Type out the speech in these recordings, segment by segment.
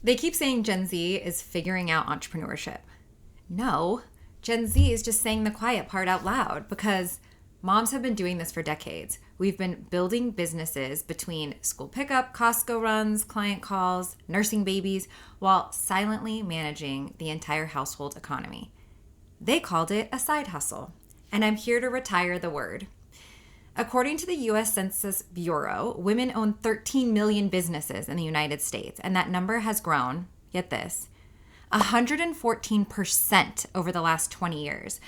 They keep saying Gen Z is figuring out entrepreneurship. No, Gen Z is just saying the quiet part out loud because moms have been doing this for decades. We've been building businesses between school pickup, Costco runs, client calls, nursing babies, while silently managing the entire household economy. They called it a side hustle, and I'm here to retire the word. According to the U.S. Census Bureau, women own 13 million businesses in the United States, and that number has grown, get this, 114% over the last 20 years.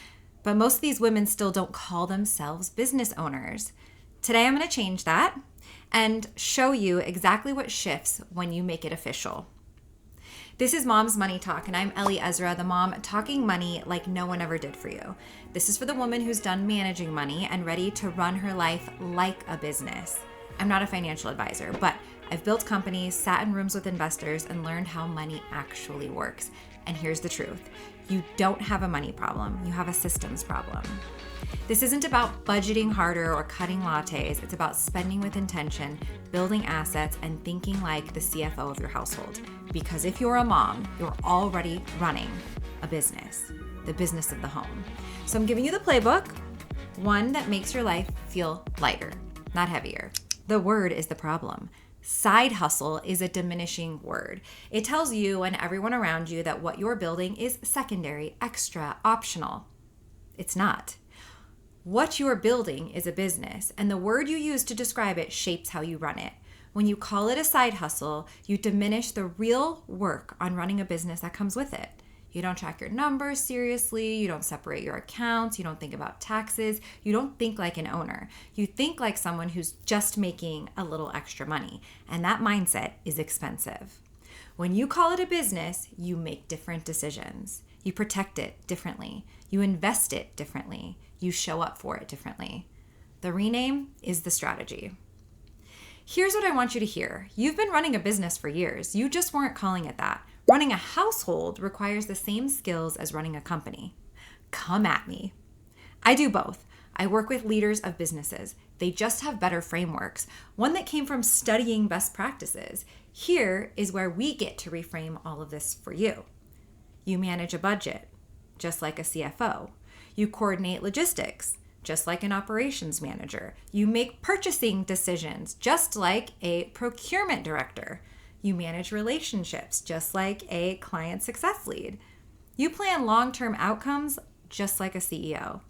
But most of these women still don't call themselves business owners. Today I'm going to change that and show you exactly what shifts when you make it official. This is Mom's Money Talk, and I'm Elli Ezra, the mom talking money like no one ever did for you. This is for the woman who's done managing money and ready to run her life like a business. I'm not a financial advisor, but I've built companies, sat in rooms with investors, and learned how money actually works. And here's the truth. You don't have a money problem. You have a systems problem. This isn't about budgeting harder or cutting lattes. It's about spending with intention, building assets, and thinking like the CFO of your household. Because if you're a mom, you're already running a business, the business of the home. So I'm giving you the playbook, one that makes your life feel lighter, not heavier. The word is the problem. Side hustle is a diminishing word. It tells you and everyone around you that what you're building is secondary, extra, optional. It's not. What you're building is a business, and the word you use to describe it shapes how you run it. When you call it a side hustle, you diminish the real work on running a business that comes with it. You don't track your numbers seriously, you don't separate your accounts, you don't think about taxes, you don't think like an owner. You think like someone who's just making a little extra money, and that mindset is expensive. When you call it a business, you make different decisions. You protect it differently. You invest it differently. You show up for it differently. The rename is the strategy. Here's what I want you to hear. You've been running a business for years. You just weren't calling it that. Running a household requires the same skills as running a company. Come at me. I do both. I work with leaders of businesses. They just have better frameworks, one that came from studying best practices. Here is where we get to reframe all of this for you. You manage a budget, just like a CFO. You coordinate logistics, just like an operations manager. You make purchasing decisions, just like a procurement director. You manage relationships, just like a client success lead. You plan long-term outcomes, just like a CEO.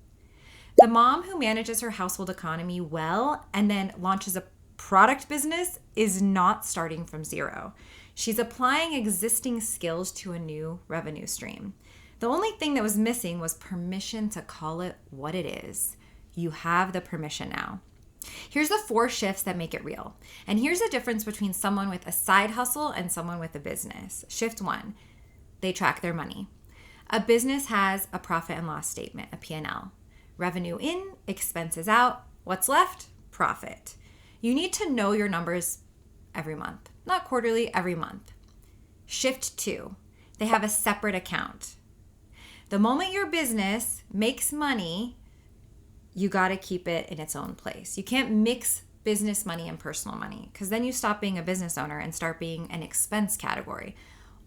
The mom who manages her household economy well and then launches a product business is not starting from zero. She's applying existing skills to a new revenue stream. The only thing that was missing was permission to call it what it is. You have the permission now. Here's the 4 shifts that make it real. And here's the difference between someone with a side hustle and someone with a business. Shift 1, they track their money. A business has a profit and loss statement, a P&L. Revenue in, expenses out. What's left? Profit. You need to know your numbers every month, not quarterly, every month. Shift 2, they have a separate account. The moment your business makes money, you got to keep it in its own place. You can't mix business money and personal money because then you stop being a business owner and start being an expense category.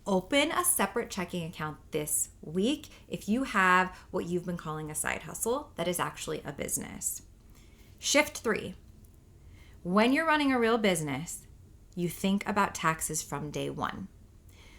Open a separate checking account this week if you have what you've been calling a side hustle that is actually a business. Shift 3, when you're running a real business, you think about taxes from day one.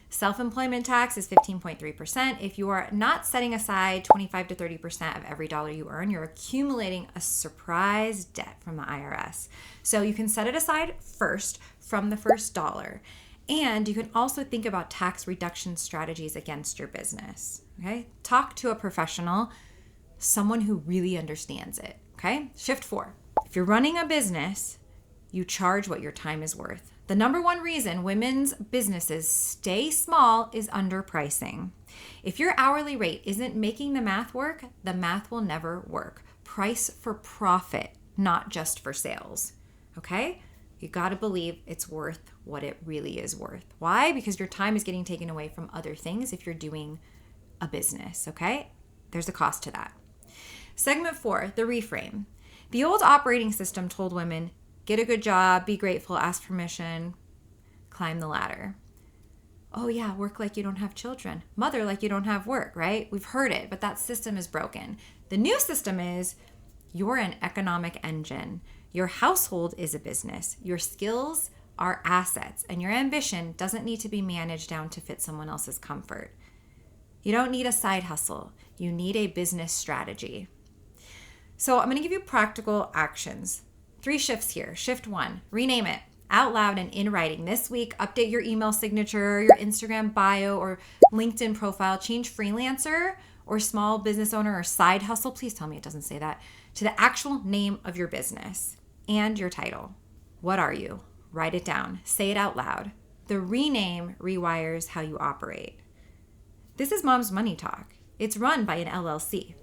Self-employment tax is 15.3%. If you are not setting aside 25 to 30% of every dollar you earn, you're accumulating a surprise debt from the IRS. So you can set it aside first from the first dollar. And you can also think about tax reduction strategies against your business. Okay? Talk to a professional, someone who really understands it. Okay? Shift 4. If you're running a business, you charge what your time is worth. The number one reason women's businesses stay small is underpricing. If your hourly rate isn't making the math work, the math will never work. Price for profit, not just for sales. Okay? You got to believe it's worth what it really is worth. Why? Because your time is getting taken away from other things if you're doing a business. Okay? There's a cost to that. Segment 4, the reframe. The old operating system told women, get a good job, be grateful, ask permission, climb the ladder. Oh yeah, work like you don't have children. Mother like you don't have work, right? We've heard it, but that system is broken. The new system is you're an economic engine. Your household is a business. Your skills are assets, and your ambition doesn't need to be managed down to fit someone else's comfort. You don't need a side hustle. You need a business strategy. So I'm going to give you practical actions. 3 shifts here. Shift 1, rename it out loud and in writing. This week, update your email signature, your Instagram bio, or LinkedIn profile. Change freelancer or small business owner or side hustle. Please tell me it doesn't say that. To the actual name of your business and your title. What are you? Write it down. Say it out loud. The rename rewires how you operate. This is Mom's Money Talk. It's run by an LLC.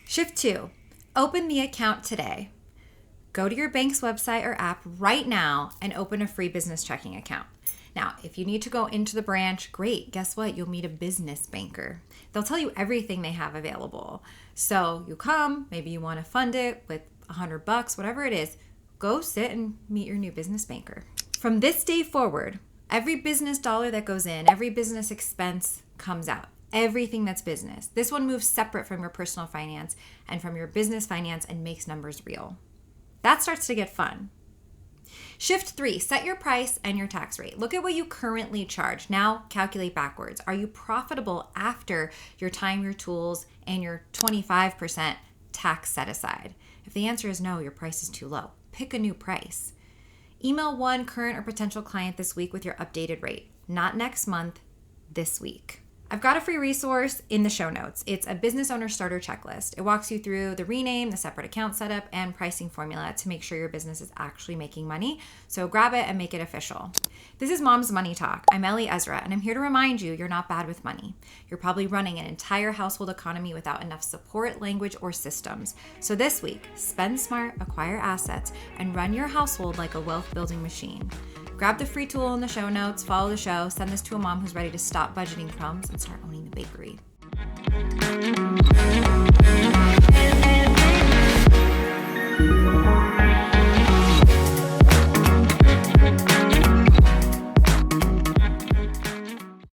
Shift 2, open the account today. Go to your bank's website or app right now and open a free business checking account. Now, if you need to go into the branch, great. Guess what? You'll meet a business banker. They'll tell you everything they have available. So you come, maybe you want to fund it with $100, whatever it is. Go sit and meet your new business banker. From this day forward, every business dollar that goes in, every business expense comes out. Everything that's business. This one moves separate from your personal finance and from your business finance and makes numbers real. That starts to get fun. Shift 3, set your price and your tax rate. Look at what you currently charge. Now calculate backwards. Are you profitable after your time, your tools, and your 25% tax set aside? If the answer is no, your price is too low. Pick a new price. Email one current or potential client this week with your updated rate. Not next month, this week. I've got a free resource in the show notes. It's a business owner starter checklist. It walks you through the rename, the separate account setup, and pricing formula to make sure your business is actually making money. So grab it and make it official. This is Mom's Money Talk. I'm Elli Ezra, and I'm here to remind you you're not bad with money. You're probably running an entire household economy without enough support, language, or systems. So this week, spend smart, acquire assets, and run your household like a wealth-building machine. Grab the free tool in the show notes, follow the show, send this to a mom who's ready to stop budgeting crumbs and start owning the bakery.